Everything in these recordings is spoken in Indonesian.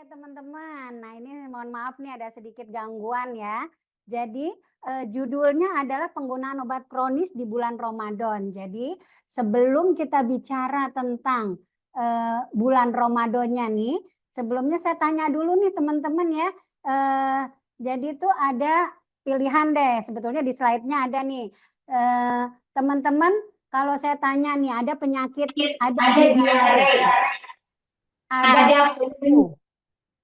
teman-teman. Nah, ini mohon maaf nih ada sedikit gangguan ya. Jadi judulnya adalah penggunaan obat kronis di bulan Ramadan. Jadi sebelum kita bicara tentang bulan Ramadannya nih, sebelumnya saya tanya dulu nih teman-teman ya. Jadi itu ada pilihan deh. Sebetulnya di slide-nya ada nih. Teman-teman, kalau saya tanya nih, ada penyakit, ada diare, ada flu,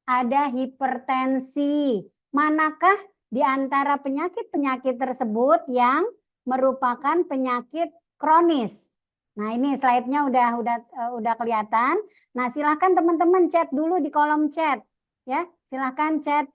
ada hipertensi. Manakah di antara penyakit-penyakit tersebut yang merupakan penyakit kronis? Nah, ini slide-nya udah kelihatan. Nah, silakan teman-teman chat dulu di kolom chat ya. Silakan chat.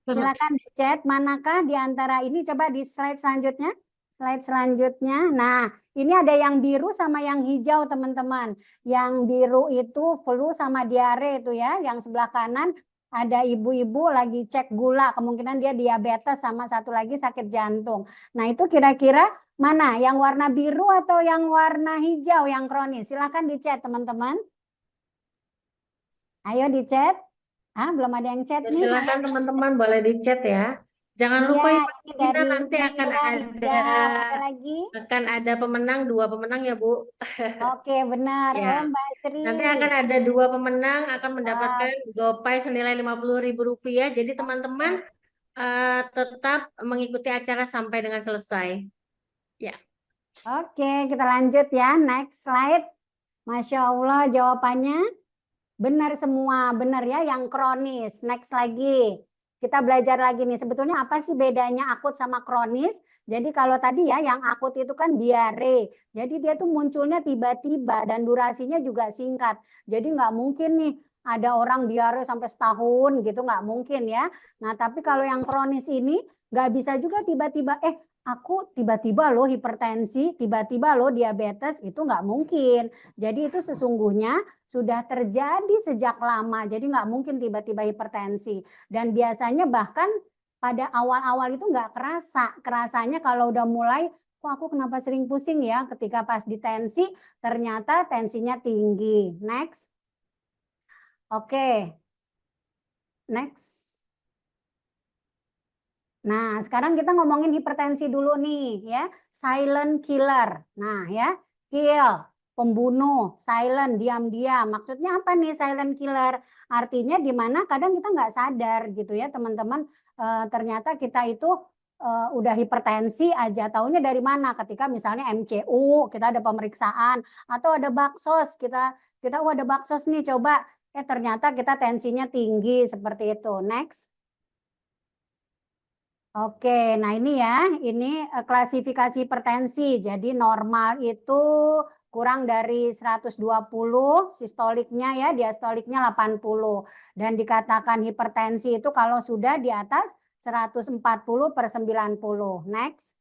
Silakan di chat manakah di antara ini, coba di slide selanjutnya. Slide selanjutnya. Nah, ini ada yang biru sama yang hijau, teman-teman. Yang biru itu flu sama diare itu ya. Yang sebelah kanan ada ibu-ibu lagi cek gula, kemungkinan dia diabetes sama satu lagi sakit jantung. Nah, itu kira-kira mana? Yang warna biru atau yang warna hijau yang kronis? Silakan di chat, teman-teman. Ayo di chat. Belum ada yang chat nih. Silakan teman-teman boleh di chat ya. Jangan lupa Iya, Ibu ini Gina, dari nanti Naila, hijau. Ada lagi? akan ada pemenang, dua pemenang ya Bu. Oke, benar. Ya. Oh, Mbak Sri. Nanti akan ada dua pemenang akan Wah, mendapatkan GoPay senilai Rp50.000. Jadi teman-teman oke. tetap mengikuti acara sampai dengan selesai. Ya. Oke, kita lanjut ya. Next slide. Masya Allah, jawabannya benar semua. Benar ya, yang kronis. Next lagi. Kita belajar lagi nih. Sebetulnya apa sih bedanya akut sama kronis? Jadi kalau tadi ya, yang akut itu kan diare. Jadi dia tuh munculnya tiba-tiba dan durasinya juga singkat. Jadi nggak mungkin nih ada orang diare sampai setahun gitu, nggak mungkin ya. Nah, tapi kalau yang kronis ini nggak bisa juga tiba-tiba, aku tiba-tiba loh hipertensi, tiba-tiba loh diabetes, itu nggak mungkin. Jadi itu sesungguhnya sudah terjadi sejak lama, jadi nggak mungkin tiba-tiba hipertensi. Dan biasanya bahkan pada awal-awal itu nggak kerasa, kerasanya kalau udah mulai, kok aku kenapa sering pusing ya, ketika pas ditensi ternyata tensinya tinggi. Next. Oke. Next. Nah, sekarang kita ngomongin hipertensi dulu nih ya. Silent killer. Nah, ya. Kill, pembunuh, silent, diam-diam. Maksudnya apa nih silent killer? Artinya di mana kadang kita nggak sadar gitu ya, teman-teman. Ternyata kita itu udah hipertensi aja. Taunya dari mana? Ketika misalnya MCU, kita ada pemeriksaan atau ada baksos, kita ada baksos nih, coba ternyata kita tensinya tinggi seperti itu. Next. Oke, nah ini ya, ini klasifikasi hipertensi. Jadi normal itu kurang dari 120, sistoliknya ya, diastoliknya 80. Dan dikatakan hipertensi itu kalau sudah di atas 140/90. Next.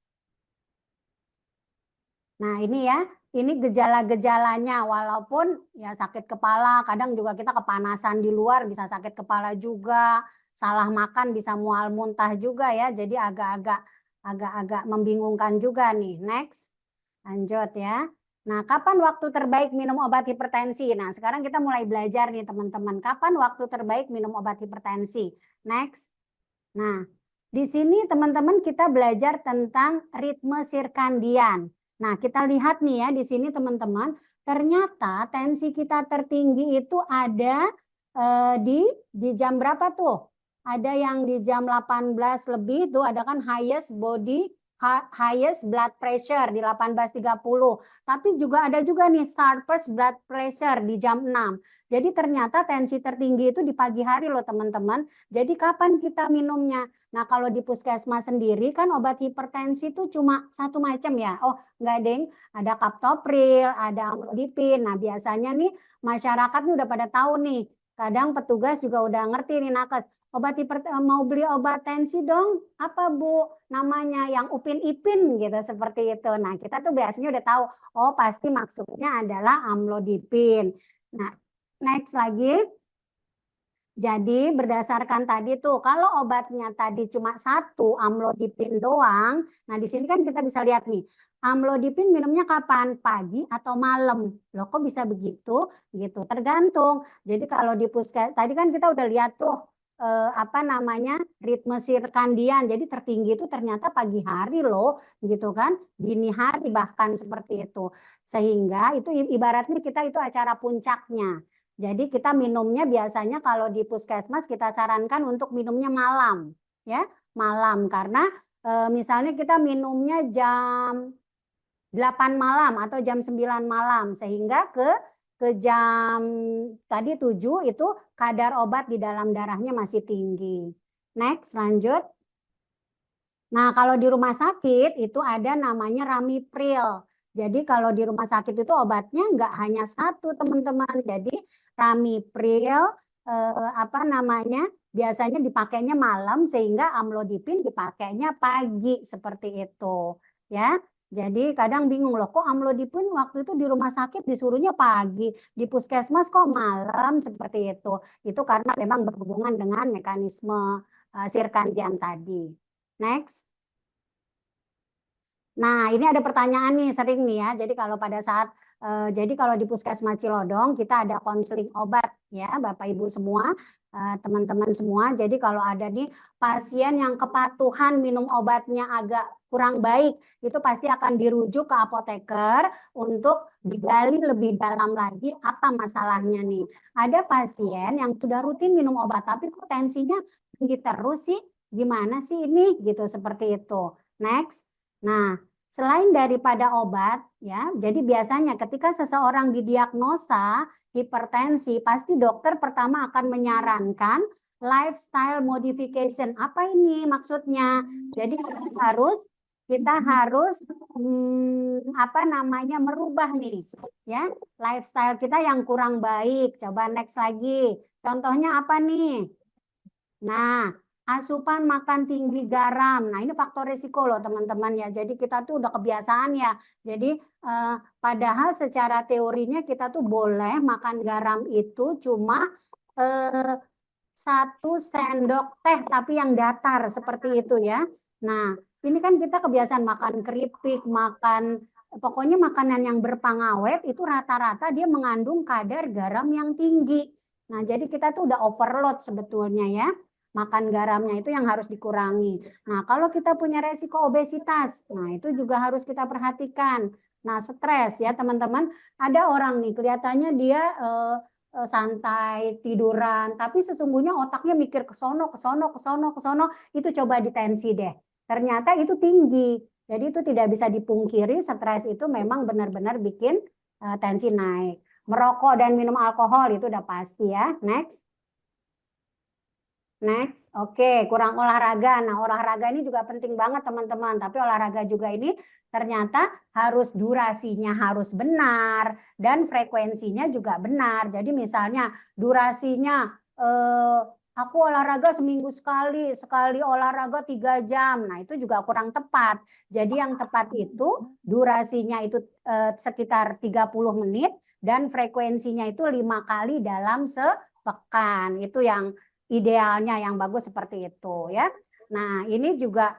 Nah ini ya, ini gejala-gejalanya, walaupun ya sakit kepala, kadang juga kita kepanasan di luar bisa sakit kepala juga, salah makan bisa mual muntah juga ya, jadi agak-agak membingungkan juga nih. Next, lanjut ya. Nah, kapan waktu terbaik minum obat hipertensi? Nah, sekarang kita mulai belajar nih teman-teman, kapan waktu terbaik minum obat hipertensi? Next. Nah, di sini teman-teman kita belajar tentang ritme sirkadian. Nah, kita lihat nih ya di sini teman-teman, ternyata tensi kita tertinggi itu ada di jam berapa tuh? Ada yang di jam 18 lebih tuh ada kan highest blood pressure di 18.30. Tapi juga ada juga nih sharpest blood pressure di jam 6. Jadi ternyata tensi tertinggi itu di pagi hari loh teman-teman. Jadi kapan kita minumnya? Nah, kalau di puskesmas sendiri kan obat hipertensi itu cuma satu macam ya. Oh, enggak, Deng. Ada kaptopril, ada amlodipin. Nah, biasanya nih masyarakat nih udah pada tahu nih. Kadang petugas juga udah ngerti nih nakes. Mau beli obat tensi dong. Apa Bu? Namanya yang Upin Ipin gitu seperti itu. Nah, kita tuh biasanya udah tahu. Oh, pasti maksudnya adalah amlodipin. Nah, next lagi. Jadi berdasarkan tadi tuh, kalau obatnya tadi cuma satu, amlodipin doang. Nah, di sini kan kita bisa lihat nih, Amlodipin minumnya kapan? Pagi atau malam? Loh kok bisa begitu? Gitu, tergantung. Jadi kalau di puskes, tadi kan kita udah lihat tuh apa namanya ritme sirkandian. Jadi tertinggi itu ternyata pagi hari loh, gitu kan? Dini hari bahkan seperti itu. Sehingga itu ibaratnya kita itu acara puncaknya. Jadi kita minumnya biasanya kalau di puskesmas kita sarankan untuk minumnya malam, ya malam karena misalnya kita minumnya jam 8 malam atau jam 9 malam sehingga ke jam tadi 7 itu kadar obat di dalam darahnya masih tinggi. Next, lanjut. Nah, kalau di rumah sakit itu ada namanya Ramipril. Jadi kalau di rumah sakit itu obatnya nggak hanya satu, teman-teman. Jadi Ramipril apa namanya? Biasanya dipakainya malam sehingga amlodipin dipakainya pagi seperti itu, ya. Jadi kadang bingung loh, kok amlodipin waktu itu di rumah sakit disuruhnya pagi, di puskesmas kok malam seperti itu. Itu karena memang berhubungan dengan mekanisme sirkadian tadi. Next. Nah, ini ada pertanyaan nih sering nih ya. Jadi kalau pada saat jadi kalau di Puskesmas Cilodong kita ada konseling obat ya, Bapak Ibu semua, teman-teman semua. Jadi kalau ada nih pasien yang kepatuhan minum obatnya agak kurang baik, itu pasti akan dirujuk ke apoteker untuk digali lebih dalam lagi apa masalahnya nih. Ada pasien yang sudah rutin minum obat tapi kok tensinya tinggi terus sih? Gimana sih ini? Gitu seperti itu. Next. Nah, selain daripada obat, ya, jadi biasanya ketika seseorang didiagnosa hipertensi, pasti dokter pertama akan menyarankan lifestyle modification. Apa ini maksudnya? Jadi kita harus apa namanya merubah nih, ya, lifestyle kita yang kurang baik. Coba next lagi. Contohnya apa nih? Nah, asupan makan tinggi garam. Nah, ini faktor risiko loh teman-teman ya. Jadi kita tuh udah kebiasaan ya. Jadi padahal secara teorinya kita tuh boleh makan garam itu cuma 1 sendok teh tapi yang datar seperti itu ya. Nah, ini kan kita kebiasaan makan keripik, makan pokoknya makanan yang berpengawet itu rata-rata dia mengandung kadar garam yang tinggi. Nah, jadi kita tuh udah overload sebetulnya ya. Makan garamnya itu yang harus dikurangi. Nah, kalau kita punya resiko obesitas, nah itu juga harus kita perhatikan. Nah, stres ya teman-teman. Ada orang nih kelihatannya dia santai, tiduran, tapi sesungguhnya otaknya mikir ke sono, ke sono, ke sono, ke sono, itu coba ditensi deh. Ternyata itu tinggi. Jadi itu tidak bisa dipungkiri, stres itu memang benar-benar bikin tensi naik. Merokok dan minum alkohol itu udah pasti ya. Next. Next, oke, kurang olahraga. Nah, olahraga ini juga penting banget teman-teman. Tapi olahraga juga ini ternyata harus durasinya harus benar dan frekuensinya juga benar. Jadi misalnya durasinya aku olahraga seminggu sekali olahraga 3 jam. Nah, itu juga kurang tepat. Jadi yang tepat itu durasinya itu sekitar 30 menit dan frekuensinya itu 5 kali dalam sepekan. Itu yang idealnya yang bagus seperti itu ya. Nah, ini juga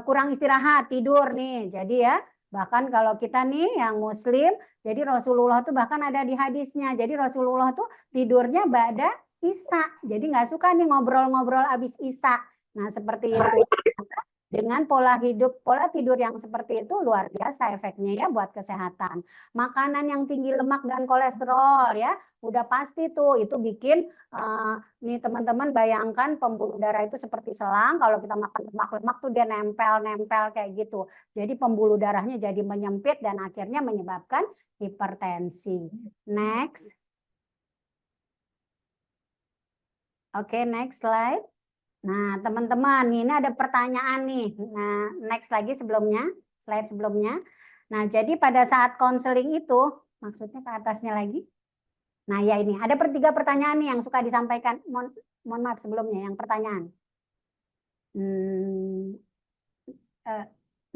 kurang istirahat, tidur nih. Jadi ya, bahkan kalau kita nih yang muslim, jadi Rasulullah tuh bahkan ada di hadisnya. Jadi Rasulullah tuh tidurnya ba'da Isya. Jadi nggak suka nih ngobrol-ngobrol abis Isya. Nah, seperti itu. Dengan pola tidur yang seperti itu luar biasa efeknya ya buat kesehatan. Makanan yang tinggi lemak dan kolesterol ya, udah pasti tuh itu bikin nih teman-teman bayangkan pembuluh darah itu seperti selang. Kalau kita makan lemak-lemak tuh dia nempel-nempel kayak gitu. Jadi pembuluh darahnya jadi menyempit dan akhirnya menyebabkan hipertensi. Next. Oke, next slide. Nah, teman-teman, ini ada pertanyaan nih. Nah, next lagi sebelumnya, slide sebelumnya. Nah, jadi pada saat konseling itu, maksudnya ke atasnya lagi. Nah, ya ini, ada 3 pertanyaan nih yang suka disampaikan. Mohon maaf sebelumnya, yang pertanyaan.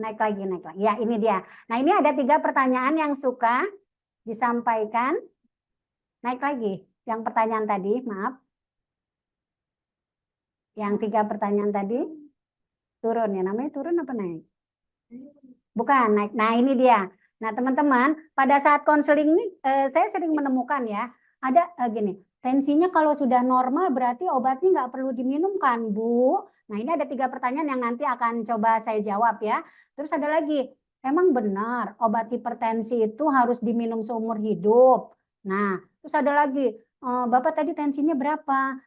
Naik lagi. Ya, ini dia. Nah, ini ada 3 pertanyaan yang suka disampaikan. Naik lagi, yang pertanyaan tadi, maaf. Yang 3 pertanyaan tadi turun ya, namanya turun apa naik? Bukan, naik. Nah, ini dia. Nah, teman-teman, pada saat konseling nih, saya sering menemukan ya, ada gini, tensinya kalau sudah normal berarti obatnya nggak perlu diminum kan, Bu? Nah, ini ada 3 pertanyaan yang nanti akan coba saya jawab ya. Terus ada lagi, emang benar obat hipertensi itu harus diminum seumur hidup? Nah, terus ada lagi, Bapak tadi tensinya berapa?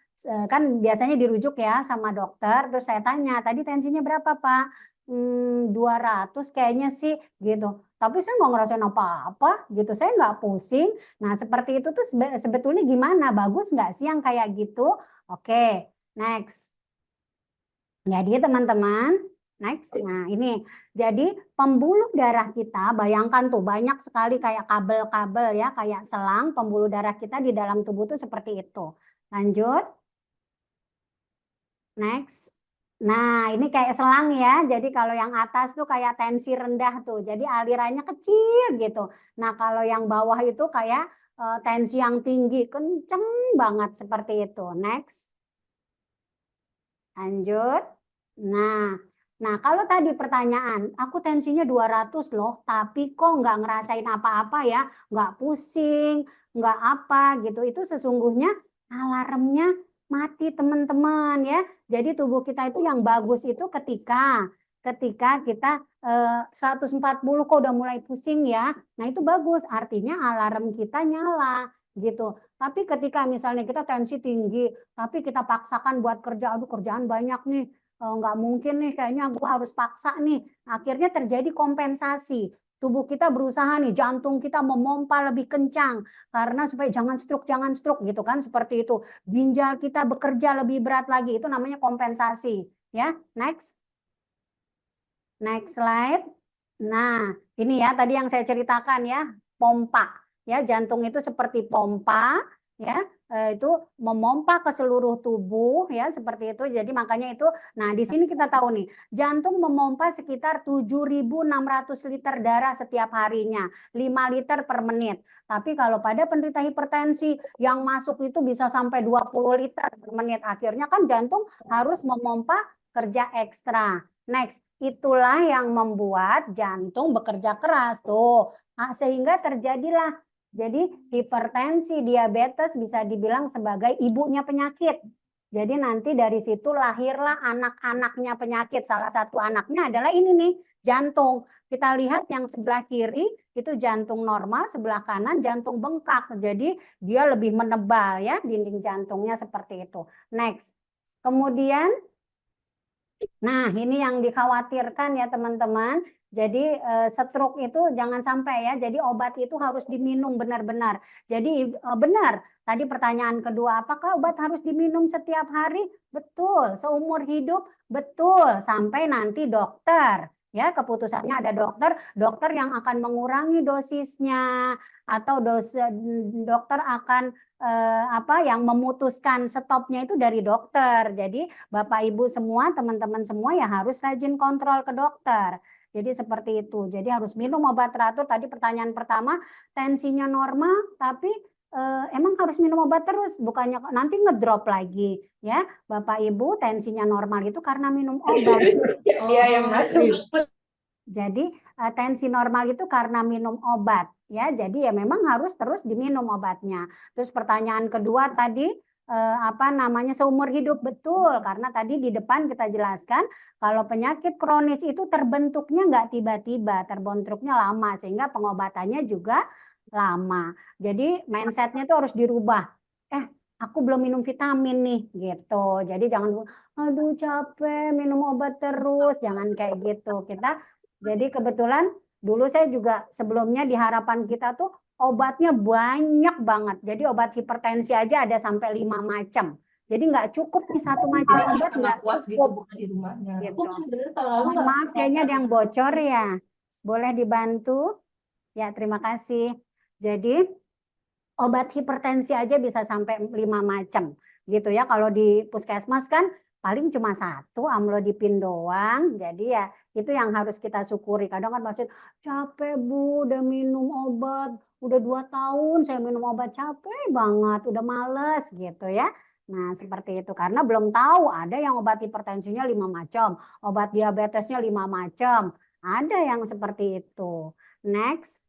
Kan biasanya dirujuk ya sama dokter, terus saya tanya, tadi tensinya berapa, Pak? 200 kayaknya sih gitu. Tapi saya nggak ngerasain apa-apa gitu. Saya nggak pusing. Nah, seperti itu tuh sebetulnya gimana? Bagus nggak sih yang kayak gitu? Oke, next. Jadi teman-teman, next. Nah, ini. Jadi pembuluh darah kita, bayangkan tuh banyak sekali kayak kabel-kabel ya, kayak selang pembuluh darah kita di dalam tubuh tuh seperti itu. Lanjut. Next. Nah, ini kayak selang ya. Jadi kalau yang atas tuh kayak tensi rendah tuh. Jadi alirannya kecil gitu. Nah, kalau yang bawah itu kayak tensi yang tinggi, kenceng banget seperti itu. Next. Lanjut. Nah, kalau tadi pertanyaan, aku tensinya 200 loh, tapi kok nggak ngerasain apa-apa ya, nggak pusing, nggak apa gitu. Itu sesungguhnya alarmnya mati teman-teman ya. Jadi tubuh kita itu yang bagus itu ketika kita 140 kok udah mulai pusing ya. Nah, itu bagus, artinya alarm kita nyala gitu. Tapi ketika misalnya kita tensi tinggi, tapi kita paksakan buat kerja, aduh kerjaan banyak nih, nggak mungkin nih, kayaknya gue harus paksa nih. Akhirnya terjadi kompensasi. Tubuh kita berusaha nih, jantung kita memompa lebih kencang karena supaya jangan stroke gitu kan, seperti itu. Ginjal kita bekerja lebih berat lagi, itu namanya kompensasi. Ya, next. Next slide. Nah, ini ya tadi yang saya ceritakan ya, pompa. Ya, jantung itu seperti pompa, ya, itu memompa ke seluruh tubuh ya, seperti itu. Jadi makanya itu, nah di sini kita tahu nih, jantung memompa sekitar 7.600 liter darah setiap harinya, 5 liter per menit. Tapi kalau pada penderita hipertensi yang masuk itu bisa sampai 20 liter per menit. Akhirnya kan jantung harus memompa kerja ekstra. Next, itulah yang membuat jantung bekerja keras tuh. Sehingga terjadilah jadi hipertensi, diabetes bisa dibilang sebagai ibunya penyakit. Jadi nanti dari situ lahirlah anak-anaknya penyakit. Salah satu anaknya adalah ini nih, jantung. Kita lihat yang sebelah kiri itu jantung normal, sebelah kanan jantung bengkak. Jadi dia lebih menebal ya, dinding jantungnya seperti itu. Next. Kemudian nah, ini yang dikhawatirkan ya teman-teman. Jadi stroke itu jangan sampai ya. Jadi obat itu harus diminum benar-benar. Jadi benar. Tadi pertanyaan kedua, apakah obat harus diminum setiap hari? Betul. Seumur hidup? Betul. Sampai nanti dokter. Ya, keputusannya ada dokter yang akan mengurangi dosisnya atau dokter akan yang memutuskan stopnya itu dari dokter. Jadi Bapak Ibu semua, teman-teman semua ya harus rajin kontrol ke dokter. Jadi seperti itu. Jadi harus minum obat teratur. Tadi pertanyaan pertama, tensinya normal, tapi emang harus minum obat terus, bukannya nanti ngedrop lagi ya. Bapak Ibu tensinya normal itu karena minum obat. Dia yang masuk. Jadi tensi normal itu karena minum obat ya. Jadi ya memang harus terus diminum obatnya. Terus pertanyaan kedua tadi seumur hidup, betul, karena tadi di depan kita jelaskan kalau penyakit kronis itu terbentuknya nggak tiba-tiba, terbentuknya lama sehingga pengobatannya juga lama. Jadi mindsetnya itu harus dirubah. Aku belum minum vitamin nih gitu. Jadi jangan aduh capek minum obat terus, jangan kayak gitu. Jadi kebetulan dulu saya juga sebelumnya di harapan kita tuh obatnya banyak banget. Jadi obat hipertensi aja ada sampai 5 macam. Jadi nggak cukup nih satu macam obat, nggak puas gitu cukup. bukan di rumahnya. Gitu. Aku bener-bener tahun lalu Mohon maaf, kayaknya ada yang bocor ya. Boleh dibantu? Ya, terima kasih. Jadi obat hipertensi aja bisa sampai 5 macam gitu ya. Kalau di puskesmas kan paling cuma satu amlodipin doang. Jadi ya itu yang harus kita syukuri. Kadang kan maksud capek Bu, udah minum obat, udah 2 tahun saya minum obat, capek banget, udah males gitu ya. Nah, seperti itu karena belum tahu ada yang obat hipertensinya 5 macam, obat diabetesnya 5 macam. Ada yang seperti itu. Next.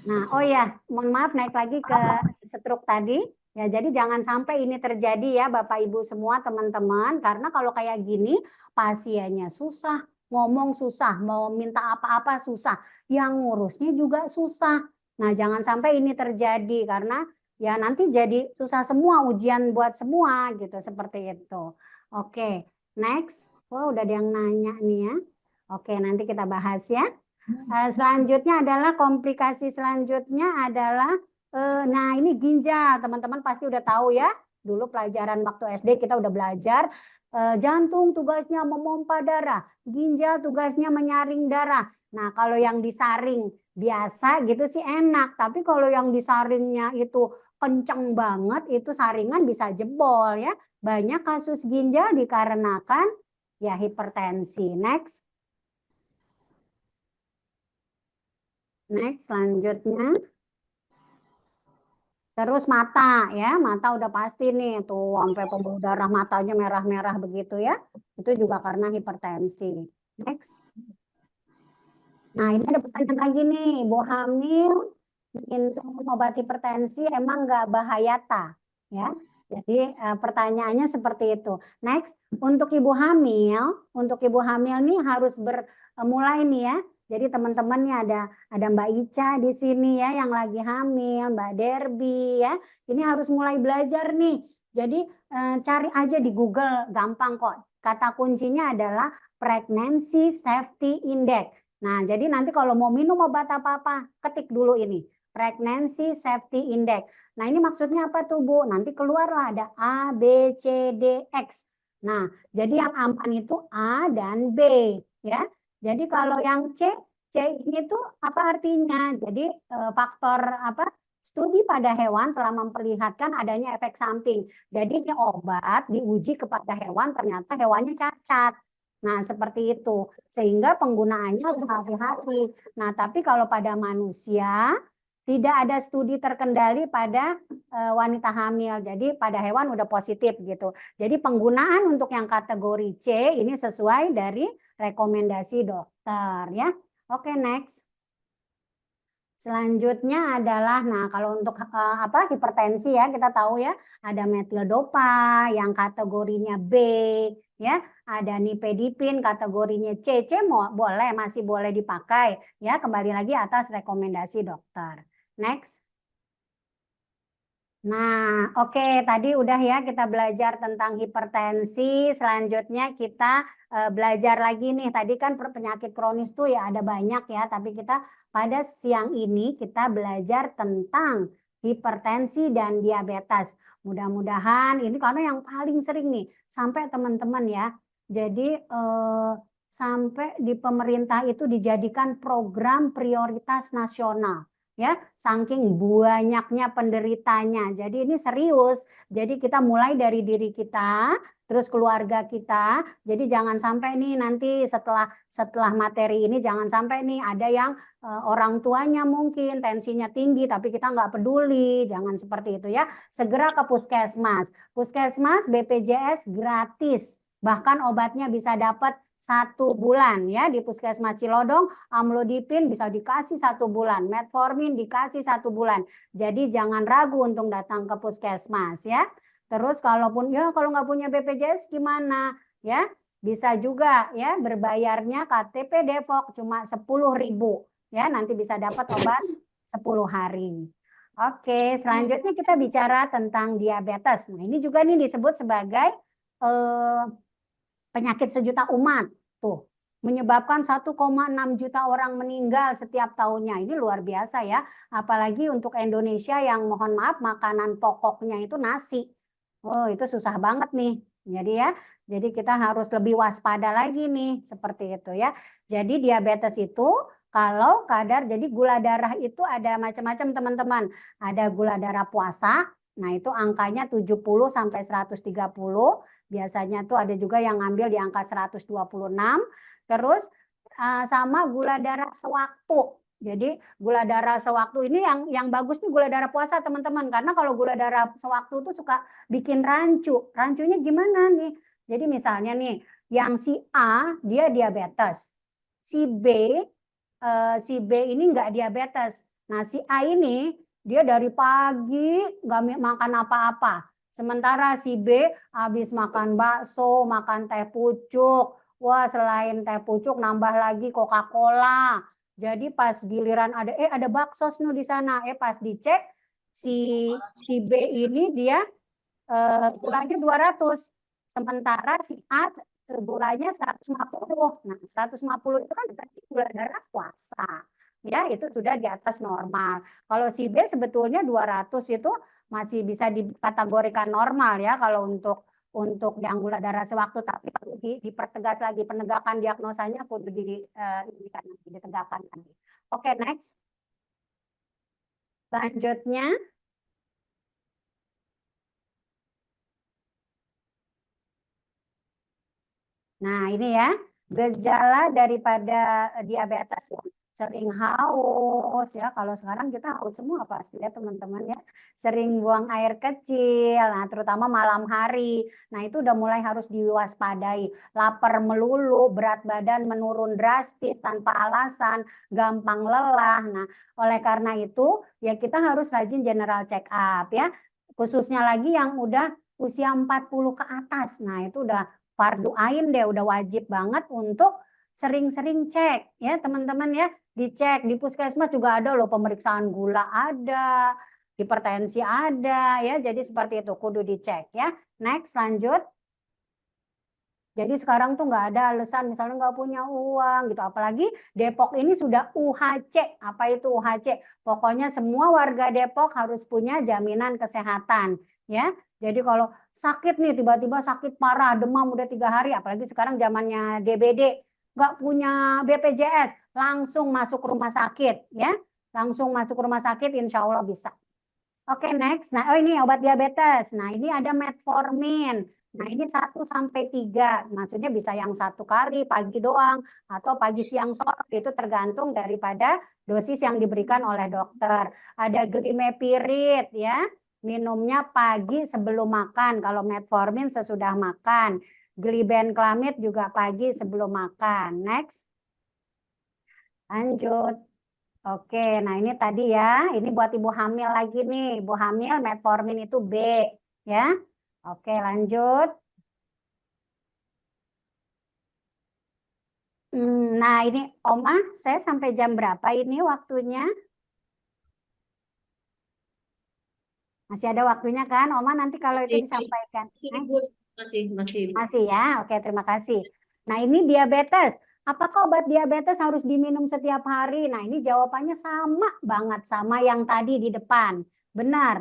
Nah, oh ya, mohon maaf naik lagi ke stroke tadi. Ya, jadi jangan sampai ini terjadi ya Bapak Ibu semua teman-teman. Karena kalau kayak gini pasiennya susah, ngomong susah, mau minta apa-apa susah. Yang ngurusnya juga susah. Nah, jangan sampai ini terjadi karena ya nanti jadi susah semua, ujian buat semua gitu, seperti itu. Oke, next. Wah, udah ada yang nanya nih ya. Oke, nanti kita bahas ya. Selanjutnya adalah komplikasi selanjutnya adalah nah ini ginjal. Teman-teman pasti udah tahu ya. Dulu pelajaran waktu SD kita udah belajar jantung tugasnya memompa darah, ginjal tugasnya menyaring darah. Nah, kalau yang disaring biasa gitu sih enak, tapi kalau yang disaringnya itu kenceng banget itu saringan bisa jebol ya. Banyak kasus ginjal dikarenakan ya hipertensi. Next. Next, selanjutnya. Terus mata ya, mata udah pasti nih tuh sampai pembuluh darah matanya merah-merah begitu ya. Itu juga karena hipertensi. Next. Nah, ini ada pertanyaan lagi nih, ibu hamil minum obat hipertensi emang nggak bahaya ta? Ya. Jadi pertanyaannya seperti itu. Next, untuk ibu hamil nih harus mulai nih ya. Jadi teman-teman nih ada Mbak Ica di sini ya yang lagi hamil, Mbak Derby ya. Ini harus mulai belajar nih. Jadi cari aja di Google, gampang kok. Kata kuncinya adalah Pregnancy Safety Index. Nah, jadi nanti kalau mau minum obat apa-apa, ketik dulu ini. Pregnancy Safety Index. Nah, ini maksudnya apa tuh, Bu? Nanti keluarlah ada A, B, C, D, X. Nah, jadi yang aman itu A dan B, ya. Jadi kalau yang C ini tuh apa artinya? Jadi faktor apa? Studi pada hewan telah memperlihatkan adanya efek samping. Jadi ini obat diuji kepada hewan, ternyata hewannya cacat. Nah, seperti itu. Sehingga penggunaannya harus hati-hati. Nah, tapi kalau pada manusia tidak ada studi terkendali pada wanita hamil. Jadi pada hewan udah positif gitu. Jadi penggunaan untuk yang kategori C ini sesuai dari rekomendasi dokter ya. Oke, next. Selanjutnya adalah, nah kalau untuk apa hipertensi ya kita tahu ya ada metildopa yang kategorinya B ya, ada nifedipin kategorinya C, boleh masih boleh dipakai ya, kembali lagi atas rekomendasi dokter. Next. Nah, oke, tadi udah ya kita belajar tentang hipertensi. Selanjutnya kita belajar lagi nih. Tadi kan penyakit kronis tuh ya ada banyak ya, tapi kita pada siang ini kita belajar tentang hipertensi dan diabetes. Mudah-mudahan ini karena yang paling sering nih sampai teman-teman ya. Jadi sampai di pemerintah itu dijadikan program prioritas nasional. Ya, saking banyaknya penderitanya. Jadi ini serius. Jadi kita mulai dari diri kita, terus keluarga kita. Jadi jangan sampai nih nanti setelah materi ini jangan sampai nih ada yang orang tuanya mungkin tensinya tinggi tapi kita nggak peduli. Jangan seperti itu ya. Segera ke puskesmas. Puskesmas BPJS gratis. Bahkan obatnya bisa dapat 1 bulan ya di Puskesmas Cilodong, amlodipin bisa dikasih 1 bulan, metformin dikasih 1 bulan. Jadi jangan ragu untuk datang ke puskesmas ya. Terus kalaupun ya kalau nggak punya BPJS gimana ya? Bisa juga ya berbayarnya KTP Depok cuma 10.000 ya, nanti bisa dapat obat 10 hari. Oke, selanjutnya kita bicara tentang diabetes. Nah, ini juga nih disebut sebagai penyakit sejuta umat tuh menyebabkan 1,6 juta orang meninggal setiap tahunnya. Ini luar biasa ya. Apalagi untuk Indonesia yang mohon maaf makanan pokoknya itu nasi. Oh, itu susah banget nih. Jadi kita harus lebih waspada lagi nih seperti itu ya. Jadi diabetes itu kalau kadar jadi gula darah itu ada macam-macam teman-teman. Ada gula darah puasa. Nah, itu angkanya 70 sampai 130. Biasanya tuh ada juga yang ngambil di angka 126. Terus sama gula darah sewaktu. Jadi gula darah sewaktu ini yang bagus nih gula darah puasa teman-teman. Karena kalau gula darah sewaktu tuh suka bikin rancu. Rancunya gimana nih? Jadi misalnya nih, yang si A dia diabetes. si B ini nggak diabetes. Nah, si A ini dia dari pagi nggak makan apa-apa. Sementara si B habis makan bakso, makan teh pucuk. Wah, selain teh pucuk nambah lagi Coca-Cola. Jadi pas giliran ada bakso di sana. Pas dicek si B ini dia gulanya 200. Sementara si A gulanya 150. Nah, 150 itu kan berarti gula darah puasa. Ya, itu sudah di atas normal. Kalau si B sebetulnya 200 itu masih bisa dikategorikan normal ya kalau untuk yang gula darah sewaktu, tapi perlu dipertegas lagi penegakan diagnosanya perlu ditegakkan lagi. Oke, next. Selanjutnya nah, ini ya, gejala daripada diabetes ya. Sering haus ya. Kalau sekarang kita haus semua pasti ya teman-teman ya. Sering buang air kecil, nah terutama malam hari. Nah, itu udah mulai harus diwaspadai. Lapar melulu, berat badan menurun drastis tanpa alasan, gampang lelah. Nah, oleh karena itu ya kita harus rajin general check up ya. Khususnya lagi yang udah usia 40 ke atas. Nah, itu udah fardu ain deh, udah wajib banget untuk sering-sering cek ya teman-teman ya, dicek di puskesmas juga ada loh pemeriksaan gula ada, hipertensi ada ya, jadi seperti itu kudu dicek ya. Next, lanjut. Jadi sekarang tuh nggak ada alasan misalnya nggak punya uang gitu, apalagi Depok ini sudah UHC. Apa itu UHC? Pokoknya semua warga Depok harus punya jaminan kesehatan ya. Jadi kalau sakit nih tiba-tiba sakit parah demam udah 3 hari, apalagi sekarang zamannya DBD, nggak punya BPJS langsung masuk rumah sakit ya, langsung masuk rumah sakit insya Allah bisa. Oke, next. Nah, ini obat diabetes. Nah, ini ada metformin. Nah, ini 1-3. Maksudnya bisa yang 1 kali pagi doang atau pagi siang sore, itu tergantung daripada dosis yang diberikan oleh dokter. Ada glimepirid ya. Minumnya pagi sebelum makan. Kalau metformin sesudah makan. Glibenclamid juga pagi sebelum makan. Next. Lanjut. Oke, nah ini tadi ya, ini buat ibu hamil lagi nih, ibu hamil metformin itu B ya. Oke, lanjut. Nah ini Oma, saya sampai jam berapa ini waktunya? Masih ada waktunya kan, Oma nanti kalau itu disampaikan. Masih ya, oke terima kasih. Nah ini diabetes. Apakah obat diabetes harus diminum setiap hari? Nah ini jawabannya sama banget sama yang tadi di depan. Benar,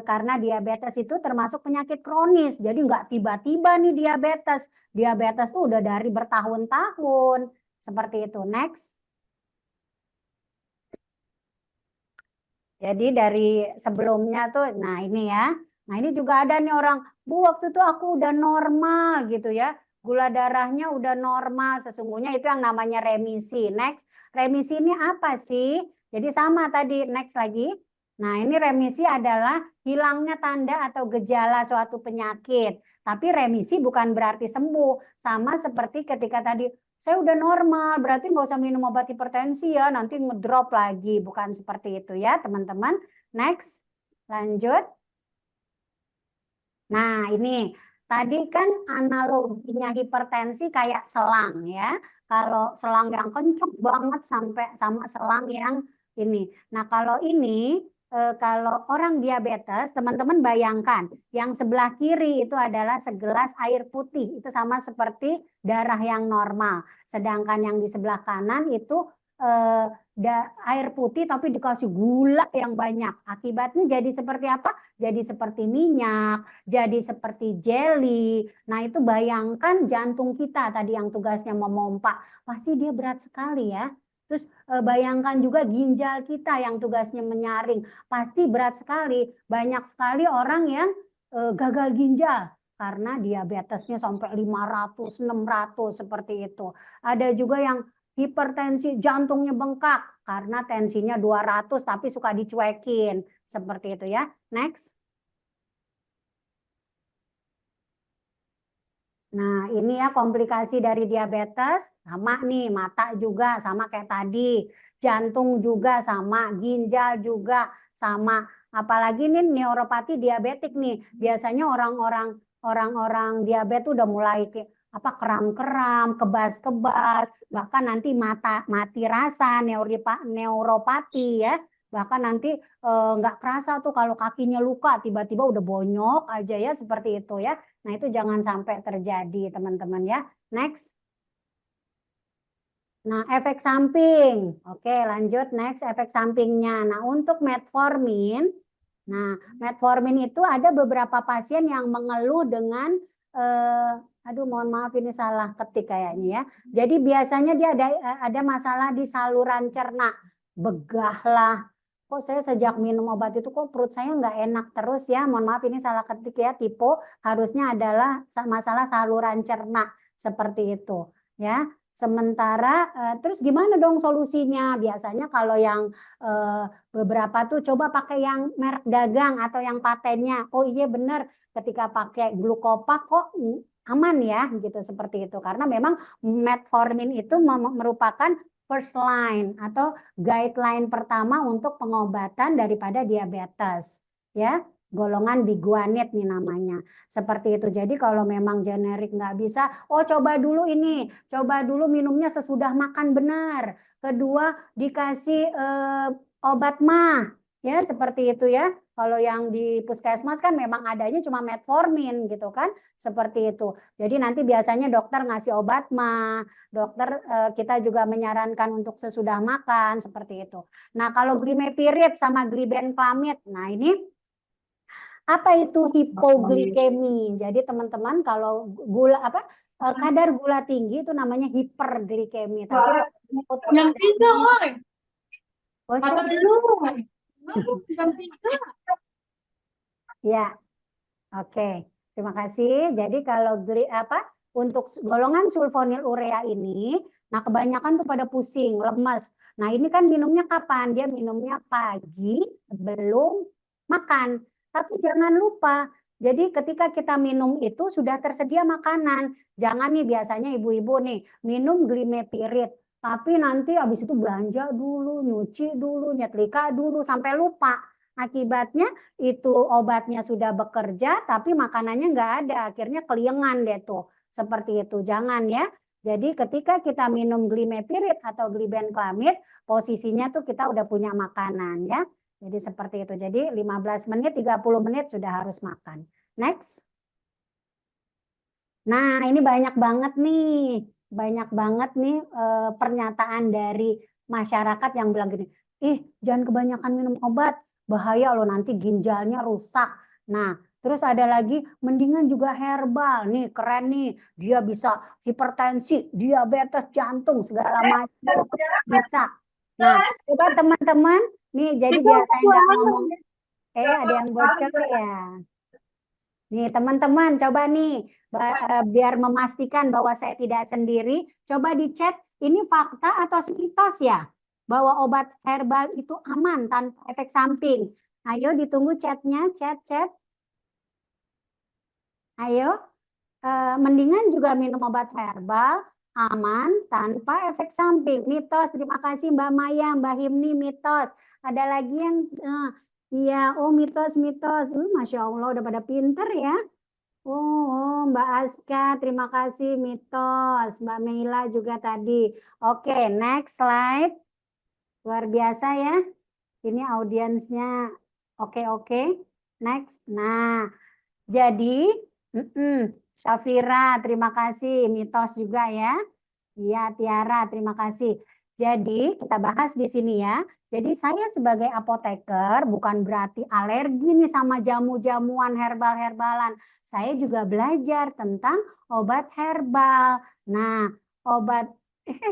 karena diabetes itu termasuk penyakit kronis. Jadi nggak tiba-tiba nih diabetes. Diabetes tuh udah dari bertahun-tahun. Seperti itu. Next. Jadi dari sebelumnya tuh, nah ini ya. Nah ini juga ada nih orang, Bu waktu itu aku udah normal gitu ya. Gula darahnya udah normal, sesungguhnya itu yang namanya remisi. Next, remisi ini apa sih? Jadi sama tadi, next lagi. Nah ini remisi adalah hilangnya tanda atau gejala suatu penyakit. Tapi remisi bukan berarti sembuh. Sama seperti ketika tadi, saya udah normal, berarti nggak usah minum obat hipertensi ya, nanti ngedrop lagi. Bukan seperti itu ya teman-teman. Next, lanjut. Nah ini, tadi kan analoginya hipertensi kayak selang ya. Kalau selang yang kencang banget sampai sama selang yang ini. Nah kalau ini, kalau orang diabetes, teman-teman bayangkan, yang sebelah kiri itu adalah segelas air putih. Itu sama seperti darah yang normal. Sedangkan yang di sebelah kanan itu air putih tapi dikasih gula yang banyak. Akibatnya jadi seperti apa? Jadi seperti minyak, jadi seperti jelly. Nah itu bayangkan jantung kita tadi yang tugasnya memompa. Pasti dia berat sekali ya. Terus bayangkan juga ginjal kita yang tugasnya menyaring. Pasti berat sekali. Banyak sekali orang yang gagal ginjal karena diabetesnya sampai 500, 600 seperti itu. Ada juga yang hipertensi jantungnya bengkak karena tensinya 200 tapi suka dicuekin. Seperti itu ya. Next. Nah, ini ya komplikasi dari diabetes, sama nih, mata juga sama kayak tadi, jantung juga sama, ginjal juga sama. Apalagi nih neuropati diabetik nih, biasanya orang-orang diabetes udah mulai apa kram-kram, kebas-kebas, bahkan nanti mati rasa neuropati ya. Bahkan nanti nggak kerasa tuh kalau kakinya luka, tiba-tiba udah bonyok aja ya seperti itu ya. Nah, itu jangan sampai terjadi, teman-teman ya. Next. Nah, efek samping. Oke, lanjut next efek sampingnya. Nah, untuk metformin. Nah, metformin itu ada beberapa pasien yang mengeluh dengan aduh mohon maaf ini salah ketik kayaknya ya. Jadi biasanya dia ada masalah di saluran cerna. Begah lah. Kok saya sejak minum obat itu kok perut saya nggak enak terus ya. Mohon maaf ini salah ketik ya. Tipe harusnya adalah masalah saluran cerna seperti itu ya. Sementara terus gimana dong solusinya? Biasanya kalau yang beberapa tuh coba pakai yang merek dagang atau yang patennya. Oh iya benar, ketika pakai glukopak kok aman ya gitu seperti itu. Karena memang metformin itu merupakan first line atau guideline pertama untuk pengobatan daripada diabetes ya, golongan biguanid nih namanya seperti itu. Jadi kalau memang generik nggak bisa, oh coba dulu ini, coba dulu minumnya sesudah makan benar, kedua dikasih obat mah ya seperti itu ya. Kalau yang di puskesmas kan memang adanya cuma metformin gitu kan, seperti itu. Jadi nanti biasanya dokter ngasih obat mah, dokter kita juga menyarankan untuk sesudah makan seperti itu. Nah, kalau glimepirid sama glibenclamid, nah ini apa itu hipoglikemi? Jadi teman-teman kalau gula apa kadar gula tinggi itu namanya hiperglikemi. Tapi Jam 3, oi. bocor. Kata dulu. Jam 3. Ya, oke. Terima kasih. Jadi kalau untuk golongan sulfonil urea ini, nah kebanyakan tuh pada pusing, lemes. Nah ini kan minumnya kapan? Dia minumnya pagi sebelum makan. Tapi jangan lupa, jadi ketika kita minum itu sudah tersedia makanan. Jangan nih biasanya ibu-ibu nih minum glimepirid. Tapi nanti habis itu belanja dulu, nyuci dulu, nyetrika dulu, sampai lupa. Akibatnya itu obatnya sudah bekerja tapi makanannya nggak ada, akhirnya keliengan deh tuh seperti itu. Jangan ya. Jadi ketika kita minum glimepirid atau glibenclamid, posisinya tuh kita udah punya makanan ya. Jadi seperti itu. Jadi 15 menit 30 menit sudah harus makan. Next. Nah, ini banyak banget nih. Banyak banget nih pernyataan dari masyarakat yang bilang gini, "Ih, jangan kebanyakan minum obat. Bahaya loh nanti ginjalnya rusak." Nah, terus ada lagi mendingan juga herbal. Nih, keren nih. Dia bisa hipertensi, diabetes, jantung, segala macam bisa. Nah, coba teman-teman, nih jadi biar saya nggak ngomong. Ada yang bocor ya. Nih, teman-teman, coba nih biar memastikan bahwa saya tidak sendiri, coba di chat ini fakta atau mitos ya? Bahwa obat herbal itu aman tanpa efek samping. Ayo ditunggu chatnya, chat. Ayo, mendingan juga minum obat herbal aman tanpa efek samping. Mitos, terima kasih Mbak Maya, Mbak Himni, mitos. Ada lagi yang, iya, oh mitos. Masya Allah, udah pada pinter ya. Oh, Mbak Aska, terima kasih mitos. Mbak Meila juga tadi. Oke, next slide. Luar biasa ya. Ini audiensnya. Oke. Next. Nah, jadi Syafira, terima kasih. Mitos juga ya. Iya, Tiara, terima kasih. Jadi kita bahas di sini ya. Jadi saya sebagai apoteker bukan berarti alergi nih sama jamu-jamuan herbal-herbalan. Saya juga belajar tentang obat herbal. Nah, obat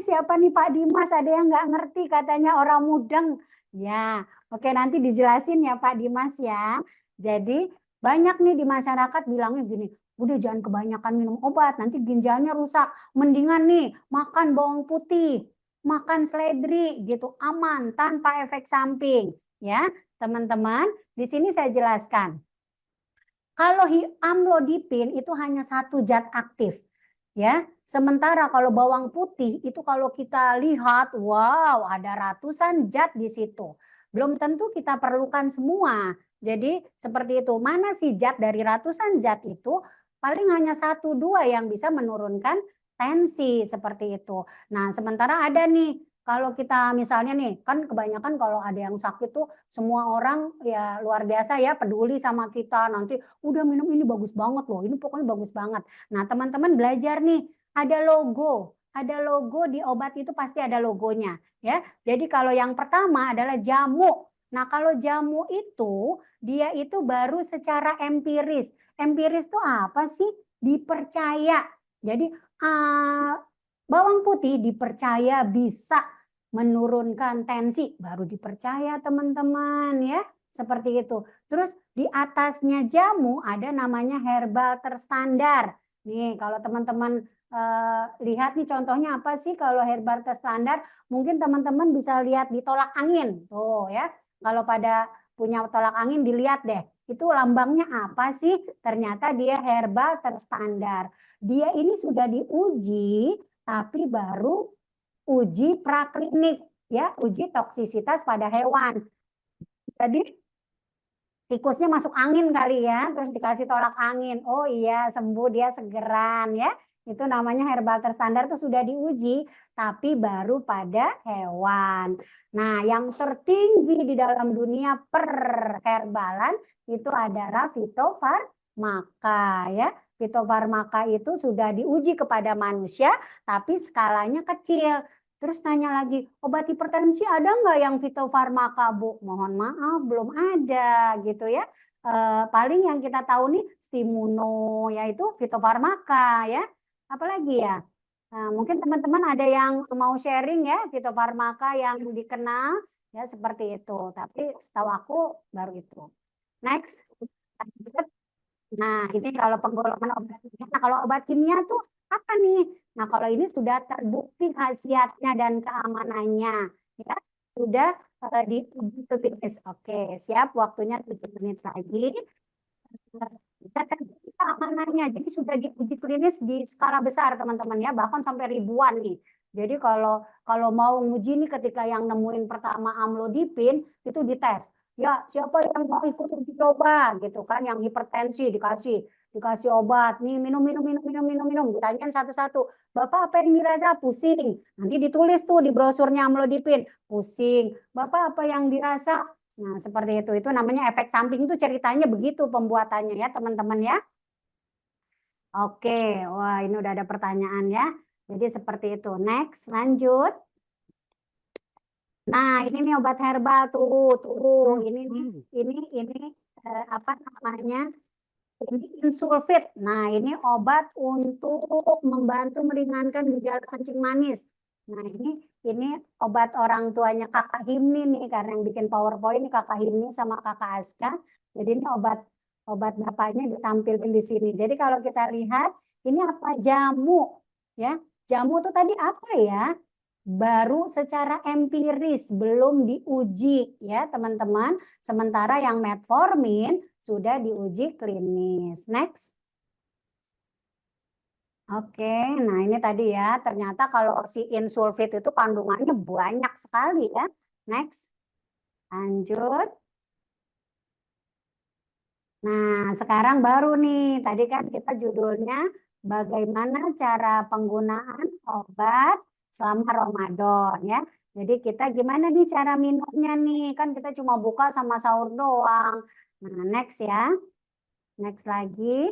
siapa nih Pak Dimas? Ada yang nggak ngerti katanya orang mudeng. Ya, oke nanti dijelasin ya Pak Dimas ya. Jadi banyak nih di masyarakat bilangnya gini, udah jangan kebanyakan minum obat, nanti ginjalnya rusak. Mendingan nih makan bawang putih, makan seledri gitu, aman tanpa efek samping. Ya, teman-teman, di sini saya jelaskan. Kalau amlodipin itu hanya satu zat aktif. ya. Sementara kalau bawang putih itu kalau kita lihat, wow, ada ratusan zat di situ. Belum tentu kita perlukan semua. Jadi seperti itu. Mana sih zat dari ratusan zat itu? Paling hanya 1-2 yang bisa menurunkan tensi seperti itu. Nah, sementara ada nih, kalau kita misalnya nih, kan kebanyakan kalau ada yang sakit tuh semua orang ya luar biasa ya peduli sama kita. Nanti udah minum ini bagus banget loh, ini pokoknya bagus banget. Nah, teman-teman belajar nih, ada logo di obat itu pasti ada logonya ya. Jadi kalau yang pertama adalah jamu. Nah, kalau jamu itu dia itu baru secara empiris. Empiris itu apa sih? Dipercaya. Jadi bawang putih dipercaya bisa menurunkan tensi, baru dipercaya teman-teman ya. Seperti itu. Terus di atasnya jamu ada namanya herbal terstandar. Nih, kalau teman-teman lihat nih contohnya apa sih kalau herbal terstandar? Mungkin teman-teman bisa lihat di tolak angin. Tuh ya. Kalau pada punya tolak angin dilihat deh. Itu lambangnya apa sih? Ternyata dia herbal terstandar. Dia ini sudah diuji tapi baru uji praklinik ya, uji toksisitas pada hewan. Jadi tikusnya masuk angin kali ya, terus dikasih tolak angin. Oh iya, sembuh dia segeran ya. Itu namanya herbal terstandar tuh sudah diuji, tapi baru pada hewan. Nah, yang tertinggi di dalam dunia perherbalan itu adalah fitofarmaka ya. Fitofarmaka itu sudah diuji kepada manusia, tapi skalanya kecil. Terus tanya lagi, obat hipertensi ada nggak yang fitofarmaka, Bu? Mohon maaf, belum ada gitu ya. Paling yang kita tahu nih Stimuno, yaitu fitofarmaka ya. Apalagi ya? Nah, mungkin teman-teman ada yang mau sharing ya fitofarmaka yang dikenal ya seperti itu. Tapi setahu aku baru itu. Next. Nah, ini kalau penggolongan obat kimia. Nah, kalau obat kimia tuh apa nih? Nah, kalau ini sudah terbukti khasiatnya dan keamanannya. Ya, sudah diuji klinis. Oke, siap. Waktunya 7 menit lagi. Sudah terbukti keamanannya. Jadi sudah diuji klinis di skala besar, teman-teman ya. Bahkan sampai ribuan nih. Jadi kalau mau nguji nih ketika yang nemuin pertama amlodipin, itu dites. Ya, siapa yang mau ikut uji coba gitu kan, yang hipertensi dikasih obat, nih minum, ditanyain satu-satu, Bapak apa yang dirasa? Pusing. Nanti ditulis tuh di brosurnya amlodipin, pusing. Bapak apa yang dirasa? Nah, seperti itu namanya efek samping, itu ceritanya begitu pembuatannya ya teman-teman ya. Oke, wah ini udah ada pertanyaan ya. Jadi seperti itu. Next, lanjut. Nah, ini nih obat herbal tuh. Ini apa namanya? Ini insulfit. Nah, ini obat untuk membantu meringankan gejala kencing manis. Nah, ini obat orang tuanya Kakak Himni nih, karena yang bikin PowerPoint ini Kakak Himni sama Kakak Aska. Jadi ini obat bapaknya ditampilkan di sini. Jadi kalau kita lihat ini apa, jamu ya. Jamu itu tadi apa ya? Baru secara empiris, belum diuji ya teman-teman. Sementara yang metformin sudah diuji klinis. Next. Oke, nah ini tadi ya, ternyata kalau si insulfit itu kandungannya banyak sekali ya. Next. Lanjut. Nah, sekarang baru nih, tadi kan kita judulnya bagaimana cara penggunaan obat selama Ramadan ya. Jadi kita gimana nih cara minumnya nih? Kan kita cuma buka sama sahur doang. Nah, next ya. Next lagi.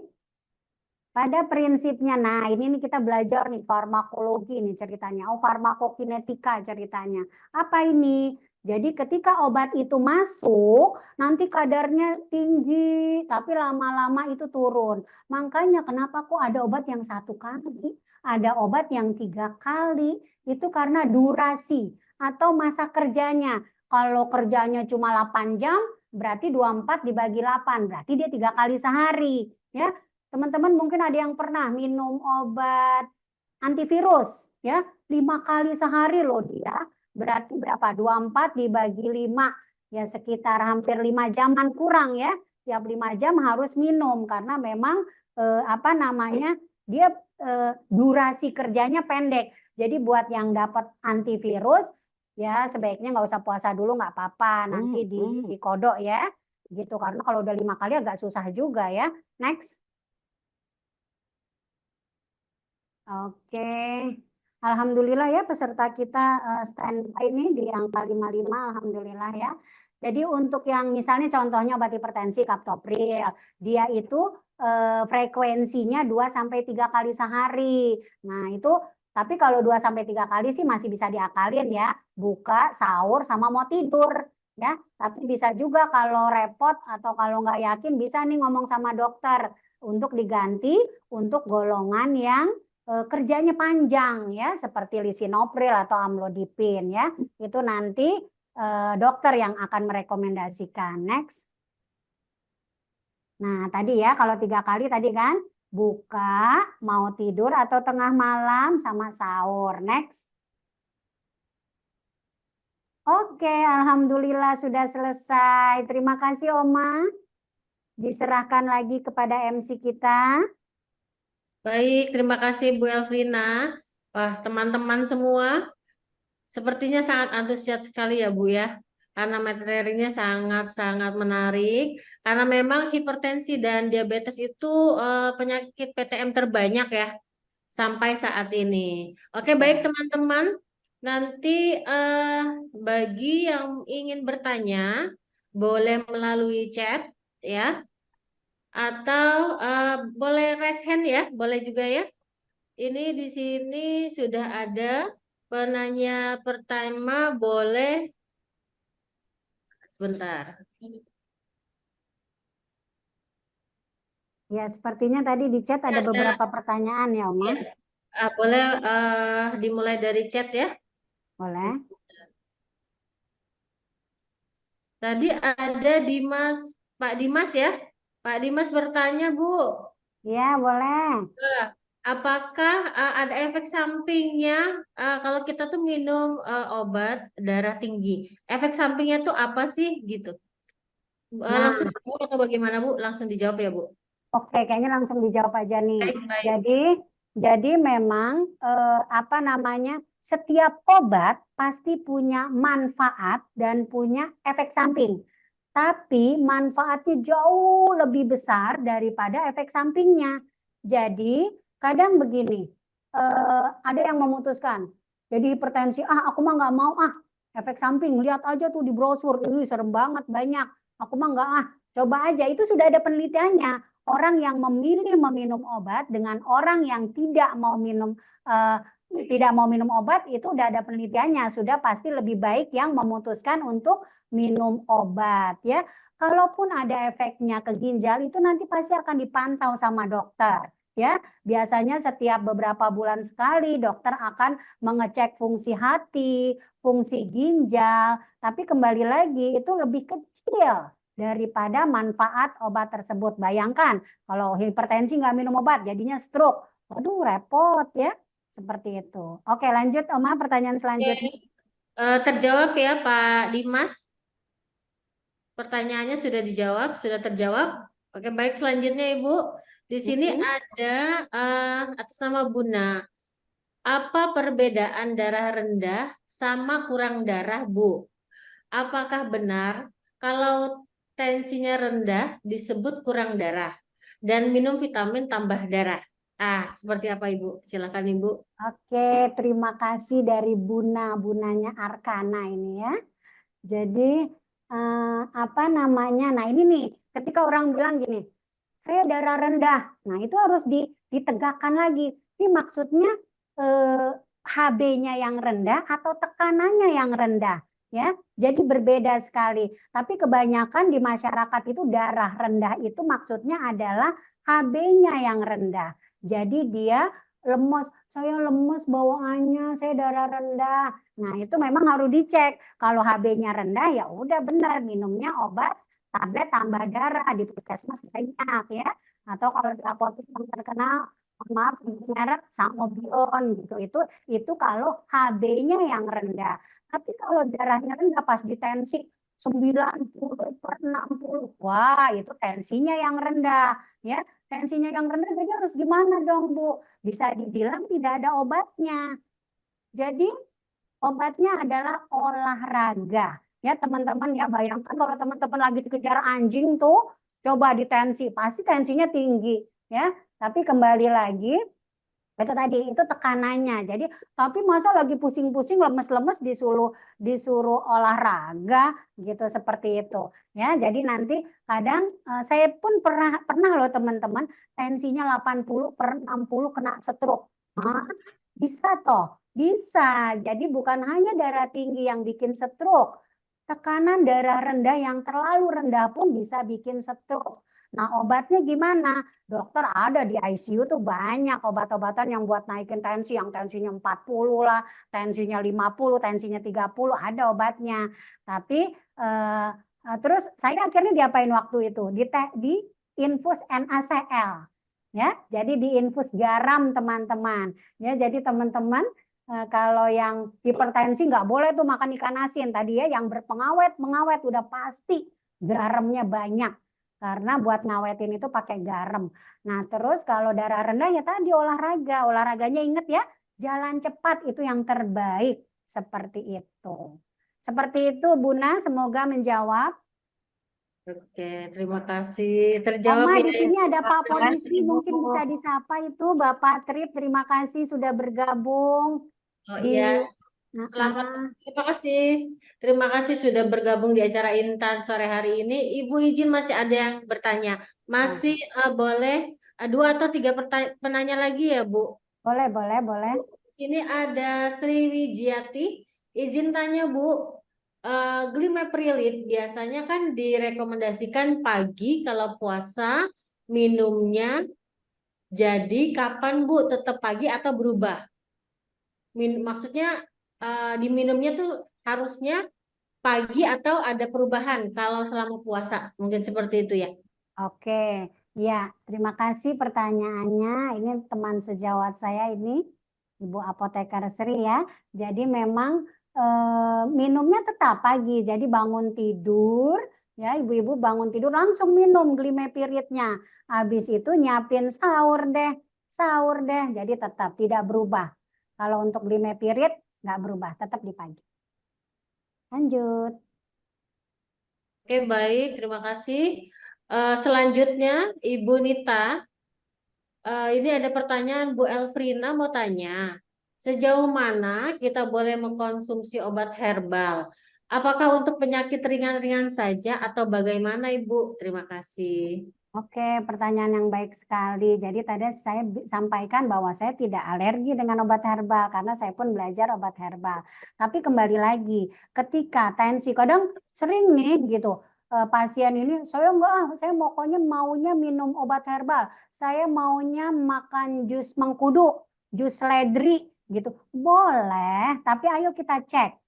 Pada prinsipnya, nah ini nih kita belajar nih farmakologi nih ceritanya. Oh, farmakokinetika ceritanya. Apa ini? Jadi ketika obat itu masuk, nanti kadarnya tinggi, tapi lama-lama itu turun. Makanya kenapa kok ada obat yang 1 kali, ada obat yang 3 kali. Itu karena durasi atau masa kerjanya. Kalau kerjanya cuma 8 jam, berarti 24 dibagi 8, berarti dia 3 kali sehari. Ya, teman-teman mungkin ada yang pernah minum obat antivirus, ya 5 kali sehari loh dia. Berarti berapa? 24 dibagi 5, ya sekitar hampir 5 jaman kurang ya. Tiap 5 jam harus minum karena memang apa namanya dia durasi kerjanya pendek. Jadi buat yang dapat antivirus ya sebaiknya nggak usah puasa dulu, nggak apa-apa, nanti dikodok ya gitu, karena kalau udah 5 kali agak susah juga ya. Next. Oke, alhamdulillah ya peserta kita standby ini di angka 55, alhamdulillah ya. Jadi untuk yang misalnya contohnya obat hipertensi kaptopril, dia itu frekuensinya 2 sampai 3 kali sehari. Nah, itu tapi kalau 2 sampai 3 kali sih masih bisa diakalin ya, buka, sahur sama mau tidur ya. Tapi bisa juga kalau repot atau kalau nggak yakin bisa nih ngomong sama dokter untuk diganti untuk golongan yang kerjanya panjang ya, seperti lisinopril atau amlodipin ya. Itu nanti dokter yang akan merekomendasikan. Next. Nah, tadi ya kalau 3 kali tadi kan buka, mau tidur atau tengah malam sama sahur. Next. Oke, alhamdulillah sudah selesai. Terima kasih Oma. Diserahkan lagi kepada MC kita. Baik, terima kasih Bu Elvina. Wah, teman-teman semua, sepertinya sangat antusias sekali ya Bu ya. Karena materinya sangat-sangat menarik. Karena memang hipertensi dan diabetes itu penyakit PTM terbanyak ya sampai saat ini. Oke, baik teman-teman. Nanti bagi yang ingin bertanya, boleh melalui chat ya. Atau boleh raise hand ya, boleh juga ya. Ini di sini sudah ada penanya pertama, boleh sebentar. Ya, sepertinya tadi di chat ada beberapa pertanyaan ya, Oma. Ya, boleh dimulai dari chat ya. Boleh. Tadi ada Pak Dimas ya. Pak Dimas bertanya, Bu. Ya, boleh. Apakah ada efek sampingnya kalau kita tuh minum obat darah tinggi? Efek sampingnya tuh apa sih gitu? Nah, Langsung dijawab atau bagaimana Bu? Langsung dijawab ya Bu. oke, kayaknya langsung dijawab aja nih. Baik, baik. Jadi memang apa namanya? Setiap obat pasti punya manfaat dan punya efek samping. Tapi manfaatnya jauh lebih besar daripada efek sampingnya. Jadi kadang begini, ada yang memutuskan. Jadi hipertensi, aku mah nggak mau efek samping. Lihat aja tuh di brosur, serem banget banyak. Aku mah nggak coba aja. Itu sudah ada penelitiannya. Orang yang memilih meminum obat dengan orang yang tidak mau minum obat itu udah ada penelitiannya, sudah pasti lebih baik yang memutuskan untuk minum obat ya. Kalaupun ada efeknya ke ginjal itu nanti pasti akan dipantau sama dokter ya. Biasanya setiap beberapa bulan sekali dokter akan mengecek fungsi hati, fungsi ginjal, tapi kembali lagi itu lebih kecil daripada manfaat obat tersebut. Bayangkan kalau hipertensi nggak minum obat jadinya stroke. Waduh, repot ya. Seperti itu. Oke, lanjut Oma, pertanyaan selanjutnya. Terjawab ya Pak Dimas. Pertanyaannya sudah dijawab, sudah terjawab. Oke, baik, selanjutnya Ibu. Di sini ada atas nama Buna. Apa perbedaan darah rendah sama kurang darah, Bu? Apakah benar kalau tensinya rendah disebut kurang darah dan minum vitamin tambah darah? Seperti apa Ibu? Silakan Ibu. Oke, terima kasih dari Bunanya Arkana ini ya. Jadi apa namanya? Nah ini nih, ketika orang bilang gini, saya darah rendah. Nah itu harus ditegakkan lagi. Ini maksudnya HB-nya yang rendah atau tekanannya yang rendah. Ya, jadi berbeda sekali. Tapi kebanyakan di masyarakat itu darah rendah itu maksudnya adalah HB-nya yang rendah. Jadi dia lemes, saya lemes bawaannya, saya darah rendah. Nah, itu memang harus dicek. Kalau HB-nya rendah ya udah benar minumnya obat tablet tambah darah di puskesmas banyak ya. Atau kalau di apotek yang terkenal, maaf merek Sangobion gitu. Itu kalau HB-nya yang rendah. Tapi kalau darahnya rendah pas di tensi 90/60, wah itu tensinya yang rendah ya. tensinya yang rendah, jadi harus gimana dong, Bu? Bisa dibilang tidak ada obatnya. Jadi obatnya adalah olahraga. Ya teman-teman ya, bayangkan kalau teman-teman lagi dikejar anjing tuh, coba ditensi, pasti tensinya tinggi ya. Tapi kembali lagi, itu tadi itu tekanannya. Jadi tapi masa lagi pusing-pusing lemes-lemes disuruh olahraga gitu, seperti itu ya. Jadi nanti kadang saya pun pernah loh teman-teman, tensinya 80/60 kena stroke. Hah? Bisa toh, bisa. Jadi bukan hanya darah tinggi yang bikin stroke, tekanan darah rendah yang terlalu rendah pun bisa bikin stroke. Nah, obatnya gimana? Dokter ada di ICU tuh banyak obat-obatan yang buat naikin tensi, yang tensinya 40 lah, tensinya 50, tensinya 30, ada obatnya. Tapi terus saya akhirnya diapain waktu itu? Di infus NaCl. Ya, jadi di infus garam teman-teman. Ya, jadi teman-teman kalau yang hipertensi nggak boleh tuh makan ikan asin tadi ya, yang berpengawet, mengawet udah pasti garamnya banyak. Karena buat ngawetin itu pakai garam. Nah, terus kalau darah rendah ya tadi olahraga. Olahraganya inget ya, jalan cepat itu yang terbaik. Seperti itu. Seperti itu, Buna. Semoga menjawab. Oke, terima kasih. Terjawab Oma, ya. di sini ada Pak Terima kasih, Polisi, Ibu. mungkin bisa disapa itu Bapak Trip. Terima kasih sudah bergabung Oh di. iya, selamat. Terima kasih. Terima kasih sudah bergabung di acara Intan sore hari ini. Ibu izin masih ada yang bertanya. Masih boleh 2 atau 3 penanya lagi ya, Bu? Boleh, boleh, boleh. Di sini ada Sri Wijiati. Izin tanya, Bu. Glimeprilit biasanya kan direkomendasikan pagi kalau puasa minumnya. Jadi kapan, Bu? Tetap pagi atau berubah? Maksudnya diminumnya tuh harusnya pagi atau ada perubahan kalau selama puasa, mungkin seperti itu ya. Oke, ya, terima kasih pertanyaannya. Ini teman sejawat saya ini, Ibu Apoteker Sri ya. Jadi memang minumnya tetap pagi. Jadi bangun tidur, ya ibu-ibu bangun tidur langsung minum glimepiridnya. Habis itu nyiapin sahur deh. Jadi tetap tidak berubah. Kalau untuk glimepirid nggak berubah, tetap di pagi. Lanjut. Oke, baik, terima kasih. Selanjutnya, Ibu Nita, ini ada pertanyaan Bu Elfrina mau tanya, sejauh mana kita boleh mengkonsumsi obat herbal? Apakah untuk penyakit ringan-ringan saja atau bagaimana, Ibu? Terima kasih. Oke, pertanyaan yang baik sekali. Jadi tadi saya sampaikan bahwa saya tidak alergi dengan obat herbal karena saya pun belajar obat herbal. Tapi kembali lagi, ketika tensi kadang sering nih gitu, pasien ini saya enggak, saya pokoknya maunya minum obat herbal. Saya maunya makan jus mengkudu, jus seledri gitu. Boleh, tapi ayo kita cek.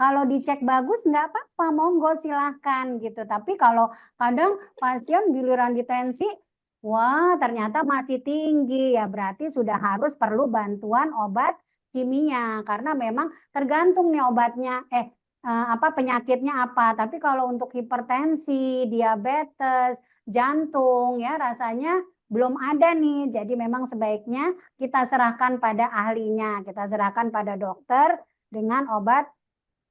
Kalau dicek bagus nggak apa-apa, monggo silahkan gitu. Tapi kalau kadang pasien giliran ditensi, wah ternyata masih tinggi, ya berarti sudah harus perlu bantuan obat kimia. Karena memang tergantung nih obatnya, penyakitnya apa. Tapi kalau untuk hipertensi, diabetes, jantung ya rasanya belum ada nih. Jadi memang sebaiknya kita serahkan pada ahlinya, kita serahkan pada dokter dengan obat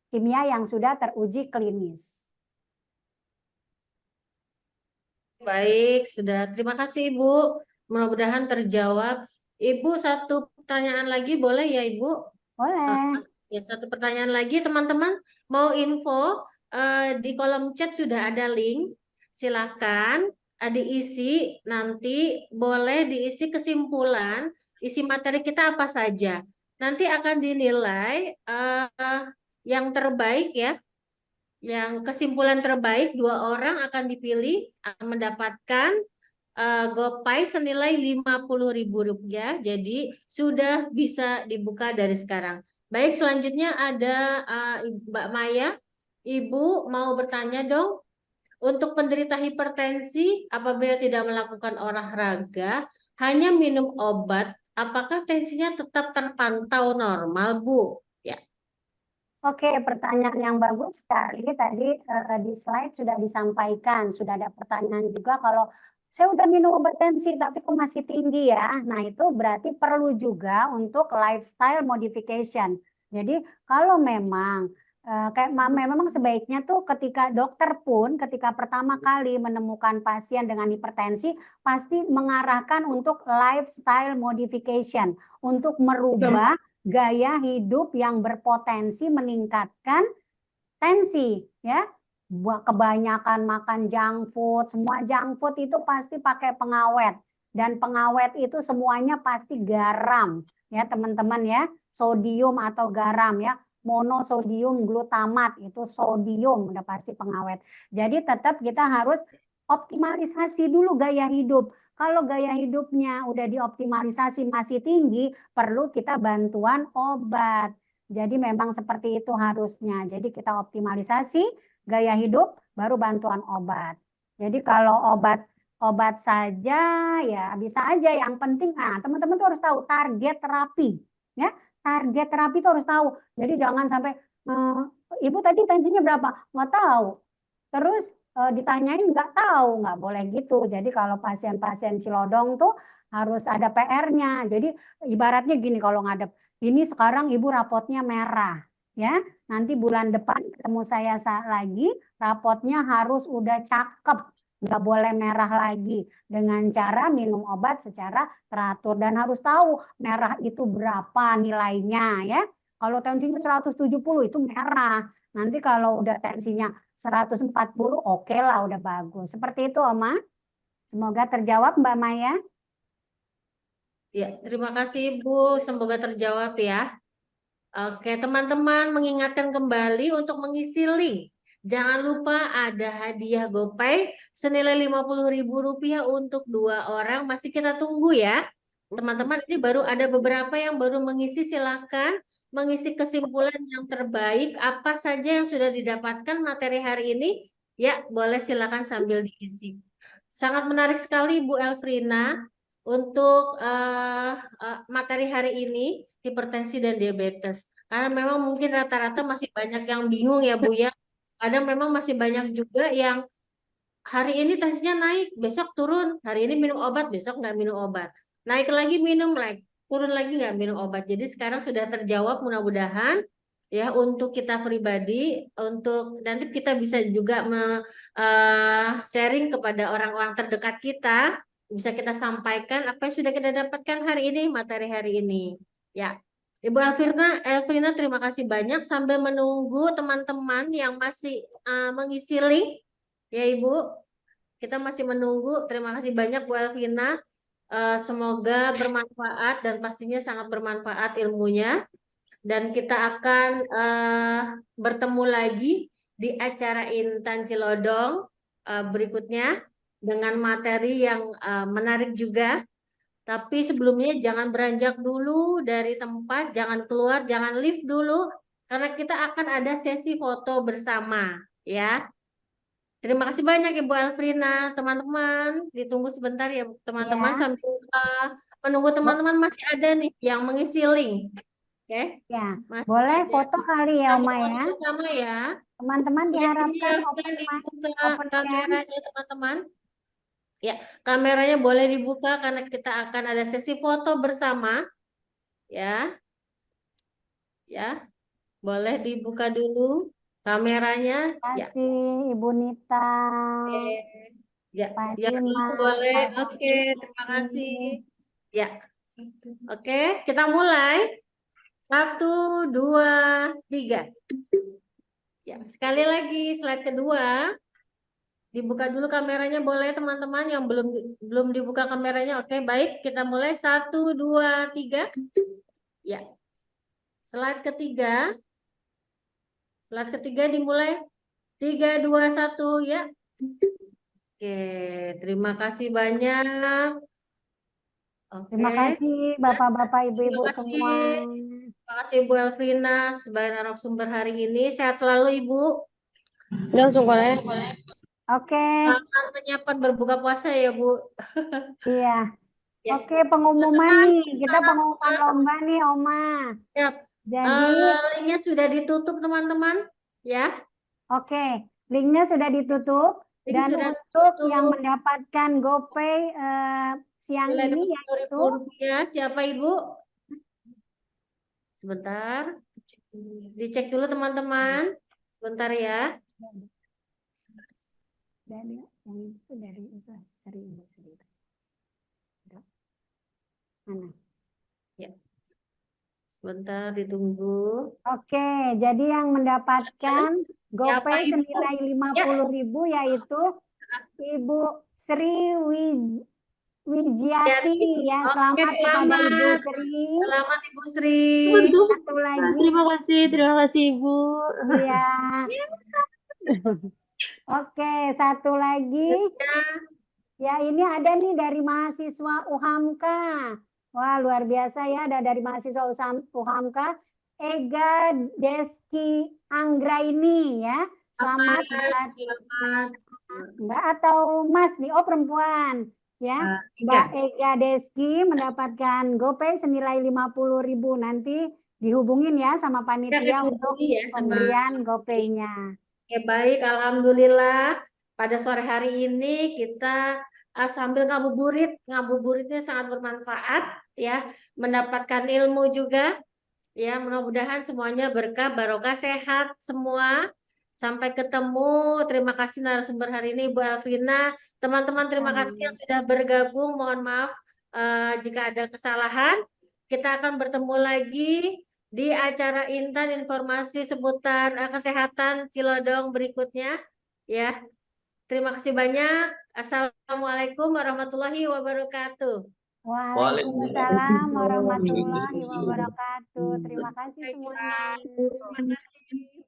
kimia yang sudah teruji klinis. Baik, sudah. Terima kasih, Ibu. Mudah-mudahan terjawab. Ibu, satu pertanyaan lagi boleh ya, Ibu? Boleh. Ya, satu pertanyaan lagi, teman-teman. Mau info, di kolom chat sudah ada link. Silakan diisi. Nanti boleh diisi kesimpulan, isi materi kita apa saja. Nanti akan dinilai yang terbaik ya. Yang kesimpulan terbaik 2 orang akan dipilih mendapatkan GoPay senilai Rp50.000. Jadi sudah bisa dibuka dari sekarang. Baik, selanjutnya ada Mbak Maya. Ibu mau bertanya dong. Untuk penderita hipertensi, apabila tidak melakukan olahraga, hanya minum obat, apakah tensinya tetap terpantau normal, Bu? Ya. Oke, pertanyaan yang bagus sekali. Tadi di slide sudah disampaikan, sudah ada pertanyaan juga kalau saya udah minum obat tensi tapi kok masih tinggi ya. Nah, itu berarti perlu juga untuk lifestyle modification. Jadi kalau memang memang sebaiknya tuh ketika dokter pun ketika pertama kali menemukan pasien dengan hipertensi pasti mengarahkan untuk lifestyle modification untuk merubah gaya hidup yang berpotensi meningkatkan tensi ya. Kebanyakan makan junk food, semua junk food itu pasti pakai pengawet dan pengawet itu semuanya pasti garam ya teman-teman ya, sodium atau garam ya, monosodium glutamat itu sodium udah pasti pengawet. Jadi tetap kita harus optimalisasi dulu gaya hidup. Kalau gaya hidupnya udah dioptimalisasi masih tinggi, perlu kita bantuan obat. Jadi memang seperti itu harusnya. Jadi kita optimalisasi gaya hidup baru bantuan obat. Jadi kalau obat saja ya bisa aja. Yang penting teman-teman tuh harus tahu target terapi ya. Target terapi tuh harus tahu. Jadi jangan sampai ibu tadi tensinya berapa? Nggak tahu. Terus ditanyain nggak tahu, nggak boleh gitu. Jadi kalau pasien-pasien cilodong tuh harus ada PR-nya. Jadi ibaratnya gini kalau ngadep, ini sekarang ibu rapotnya merah, ya. Nanti bulan depan ketemu saya lagi, rapotnya harus udah cakep, nggak boleh merah lagi. Dengan cara minum obat secara teratur dan harus tahu merah itu berapa nilainya, ya. Kalau tensinya 170 itu merah. Nanti kalau udah tensinya 140 oke lah udah bagus. Seperti itu Oma. Semoga terjawab Mbak Maya. Ya, terima kasih Ibu. Semoga terjawab ya. Oke, teman-teman mengingatkan kembali untuk mengisi link. Jangan lupa ada hadiah GoPay senilai Rp50.000 untuk 2 orang. Masih kita tunggu ya. Teman-teman, ini baru ada beberapa yang baru mengisi. Silakan mengisi kesimpulan yang terbaik. Apa saja yang sudah didapatkan materi hari ini? Ya, boleh silakan sambil diisi. Sangat menarik sekali Bu Elfrina untuk materi hari ini, hipertensi dan diabetes. Karena memang mungkin rata-rata masih banyak yang bingung ya Bu ya. Kadang memang masih banyak juga yang hari ini tensinya naik, besok turun. Hari ini minum obat, besok nggak minum obat. Naik lagi minum lagi, turun lagi nggak minum obat. Jadi sekarang sudah terjawab mudah-mudahan ya untuk kita pribadi, untuk nanti kita bisa juga sharing kepada orang-orang terdekat kita, bisa kita sampaikan apa yang sudah kita dapatkan hari ini, materi hari ini. Ya, Ibu Elfrina, terima kasih banyak. Sambil menunggu teman-teman yang masih mengisi link, ya Ibu, kita masih menunggu. Terima kasih banyak Bu Elvina. Semoga bermanfaat dan pastinya sangat bermanfaat ilmunya. Dan kita akan bertemu lagi di acara Intan Cilodong berikutnya dengan materi yang menarik juga. Tapi sebelumnya jangan beranjak dulu dari tempat, jangan keluar, jangan lift dulu, karena kita akan ada sesi foto bersama, ya. Terima kasih banyak Ibu Elfrina, teman-teman. Ditunggu sebentar ya teman-teman Ya. sambil menunggu teman-teman masih ada nih yang mengisi link. Oke, Ya, masih boleh ada. foto kali ya Oma Kita ya. foto sama ya. Teman-teman Ya, diharapkan disiapkan dibuka open cam. kameranya teman-teman. Ya, kameranya boleh dibuka karena kita akan ada sesi foto bersama. Ya, ya, boleh dibuka dulu kameranya. Terima Ya. kasih Ibu Nita, Oke. Ya, Pak yang dulu Dimas, boleh. Pak Oke, terima kasih. Budi. Ya, oke, kita mulai. 1, 2, 3. Ya, sekali lagi slide kedua. Dibuka dulu kameranya boleh teman-teman yang belum dibuka kameranya. Oke, baik. Kita mulai 1, 2, 3. Ya. Slide ketiga. Slide ketiga dimulai. 3, 2, 1 ya. Oke, terima kasih banyak. Oke. Terima kasih Bapak-bapak, Ibu-ibu Terima kasih. semua. Terima kasih Bu Elfrina sebagai narasumber hari ini. Sehat selalu Ibu. Langsung boleh. Oke, Selamat menyiapkan berbuka puasa ya Bu. iya. Ya. Oke, pengumuman Teman-teman, nih. Kita pengumuman lomba nih, Oma. Siap. Jadi, Linknya sudah ditutup teman-teman. Ya. oke, linknya sudah ditutup. Link Dan sudah untuk yang tertutup. mendapatkan GoPay siang Nilai ini dapat yaitu Rp10.000. Siapa Ibu? Sebentar. Dicek dulu teman-teman. Sebentar ya. dari yang itu dari itu 1.000. Mana? Sebentar ditunggu. Oke, jadi yang mendapatkan Siapa GoPay Ibu? senilai 50.000 yaitu Ibu Sri Wijiati ya. Oke, Selamat kepada Ibu selamat. Sri. Selamat Ibu Sri. Satu lagi. Terima kasih Ibu. Iya. Oke, satu lagi. Ya, ini ada nih dari mahasiswa UHAMKA. Wah, luar biasa ya, ada dari mahasiswa UHAMKA. Ega Deski Anggraini ya. Selamat buat Selamat. Mbak atau Mas nih, oh perempuan ya. Mbak Ega Deski mendapatkan GoPay senilai 50.000. Nanti dihubungin ya sama panitia untuk dihubungi ya sama. pemberian GoPay-nya. Oke, baik. Alhamdulillah pada sore hari ini kita sambil ngabuburitnya sangat bermanfaat ya, mendapatkan ilmu juga ya. Mudah-mudahan semuanya berkah, barokah, sehat semua. Sampai ketemu. Terima kasih narasumber hari ini Bu Elvina. Teman-teman terima kasih yang sudah bergabung. Mohon maaf jika ada kesalahan. Kita akan bertemu lagi di acara Intan informasi seputar kesehatan Cilodong berikutnya ya. Terima kasih banyak. Assalamualaikum warahmatullahi wabarakatuh. Waalaikumsalam warahmatullahi wabarakatuh. Terima kasih semuanya. Terima kasih.